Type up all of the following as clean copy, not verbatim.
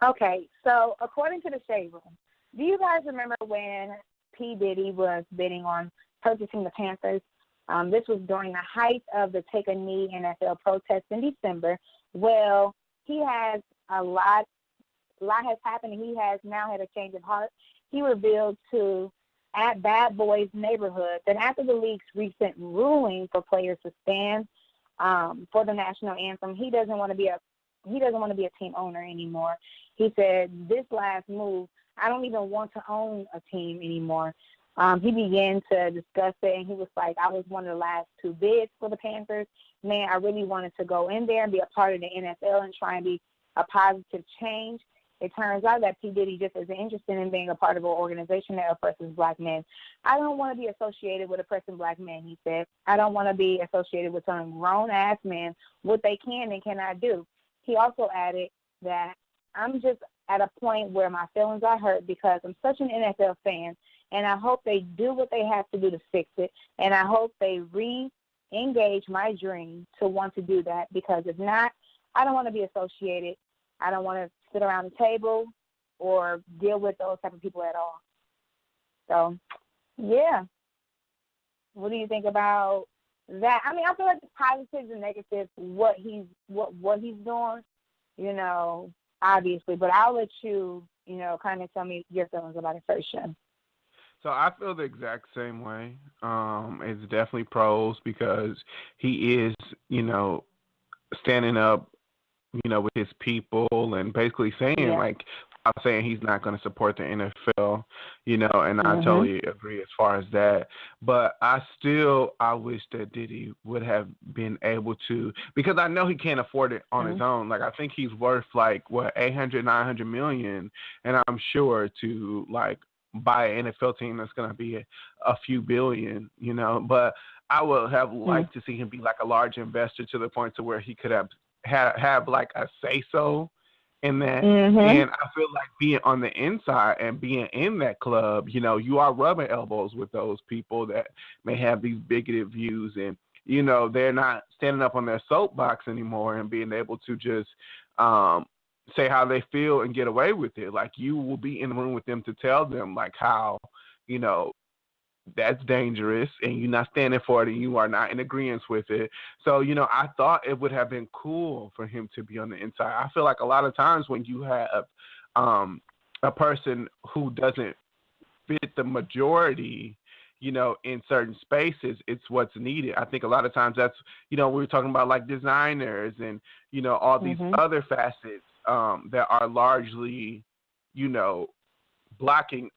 Okay, so according to the Shade Room, do you guys remember when P. Diddy was bidding on purchasing the Panthers? This was during the height of the Take a Knee NFL protest in December. Well, he has a lot has happened, and he has now had a change of heart. He revealed to at Bad Boys Neighborhood that after the league's recent ruling for players to stand for the national anthem, he doesn't want to be a team owner anymore. He said, "This last move, I don't even want to own a team anymore." He began to discuss it, and he was like, "I was one of the last two bids for the Panthers. Man, I really wanted to go in there and be a part of the NFL and try and be a positive change. It turns out that P. Diddy just isn't interested in being a part of an organization that oppresses black men. I don't want to be associated with oppressing black men," he said. "I don't want to be associated with telling grown-ass men what they can and cannot do." He also added that, "I'm just at a point where my feelings are hurt because I'm such an NFL fan, and I hope they do what they have to do to fix it, and I hope they re-engage my dream to want to do that, because if not, I don't want to be associated. I don't want to sit around the table or deal with those type of people at all." So, yeah. What do you think about that? I mean, I feel like the positives and negatives, what he's doing, obviously. But I'll let you, kind of tell me your feelings about it first, Shem. So I feel the exact same way. It's definitely pros because he is, standing up, with his people and basically saying Yeah. like I'm saying he's not going to support the NFL, and I Mhm. totally agree as far as that. But I wish that Diddy would have been able to, because I know he can't afford it on his Mhm. own. Like I think he's worth like 800, 900 million, and I'm sure to like buy an NFL team that's going to be a few billion, But I would have Mhm. liked to see him be like a large investor to the point to where he could have like a say so in that. Mhm. And I feel like being on the inside and being in that club, you are rubbing elbows with those people that may have these bigoted views, and they're not standing up on their soapbox anymore and being able to just say how they feel and get away with it. Like you will be in the room with them to tell them like how you know that's dangerous and you're not standing for it and you are not in agreement with it. So, I thought it would have been cool for him to be on the inside. I feel like a lot of times when you have a person who doesn't fit the majority, in certain spaces, it's what's needed. I think a lot of times that's, we were talking about like designers and, all these Mhm. other facets that are largely, you know, blocking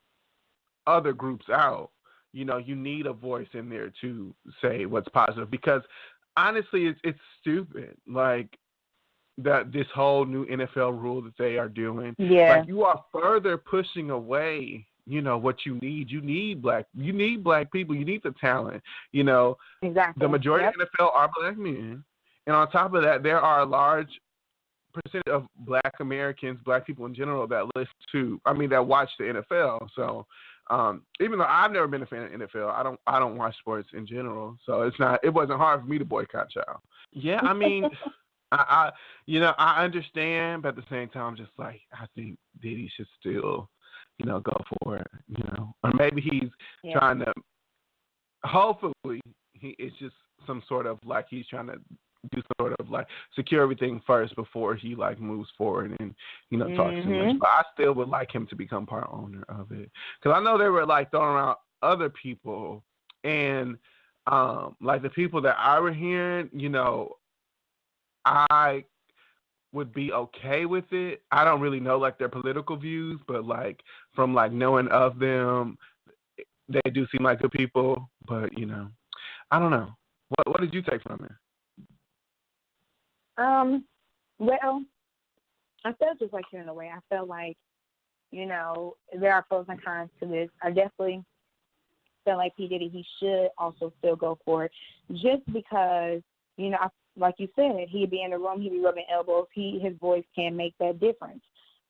other groups out. You need a voice in there to say what's positive because honestly, it's stupid. Like that this whole new NFL rule that they are doing, like Yeah. you are further pushing away. What you need. You need black people. You need the talent. The Exactly. majority of Yep. the NFL are black men, and on top of that, there are a large percentage of black Americans, black people in general that watch the NFL. So even though I've never been a fan of NFL, I don't watch sports in general. So it wasn't hard for me to boycott y'all. Yeah, I mean, I understand, but at the same time, I'm just like I think Diddy should still, go for it, or maybe he's Yeah. trying to. Hopefully, it's just some sort of like he's trying to do sort of like secure everything first before he like moves forward and talks too much. Mhm. But I still would like him to become part owner of it because I know they were like throwing around other people and like the people that I were hearing, I would be okay with it. I don't really know like their political views, but like from like knowing of them, they do seem like good people. But I don't know. What did you take from it? Well, I felt just like you in a way. I felt like, there are pros and cons to this. I definitely feel like P. Diddy, he should also still go for it just because, like you said, he'd be in the room, he'd be rubbing elbows, his voice can make that difference.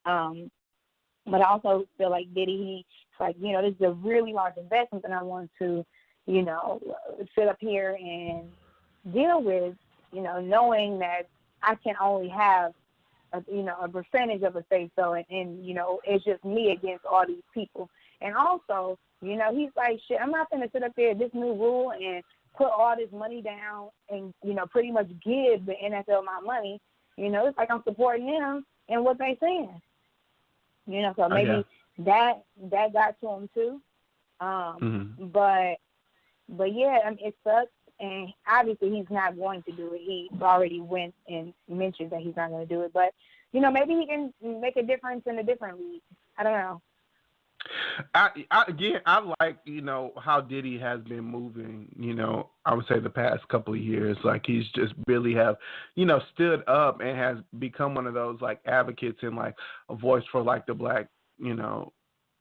But I also feel like Diddy, he's like, this is a really large investment and I want to, sit up here and deal with, knowing that I can only have a percentage of a say so, and it's just me against all these people. And also, he's like, shit, I'm not going to sit up there this new rule and put all this money down and, pretty much give the NFL my money. It's like I'm supporting them and what they saying. So maybe that got to him too. But yeah, I mean, it sucks. And obviously he's not going to do it. He already went and mentioned that he's not going to do it. But, maybe he can make a difference in a different league. I don't know. I like, how Diddy has been moving, I would say the past couple of years. Like, he's just really have, stood up and has become one of those, like, advocates and, like, a voice for, like, the black,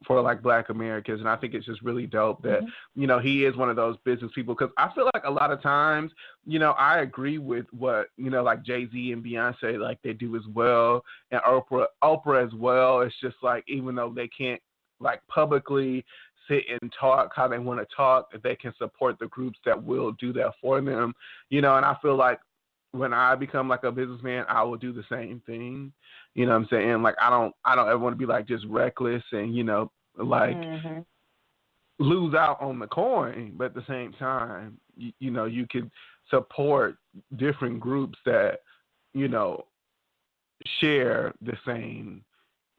for, like, black Americans. And I think it's just really dope that, he is one of those business people. Because I feel like a lot of times, I agree with what, like Jay-Z and Beyonce, like, they do as well. And Oprah as well. It's just like, even though they can't, like, publicly sit and talk how they want to talk, if they can support the groups that will do that for them, and I feel like when I become like a businessman, I will do the same thing. You know what I'm saying? Like, I don't ever want to be like just reckless and, like lose out on the coin, but at the same time, you could support different groups that, share the same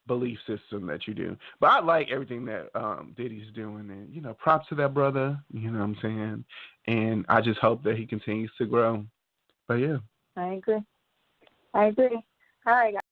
belief system that you do. But I like everything that Diddy's doing, and props to that brother, you know what I'm saying? And I just hope that he continues to grow. But yeah. I agree. All right, guys.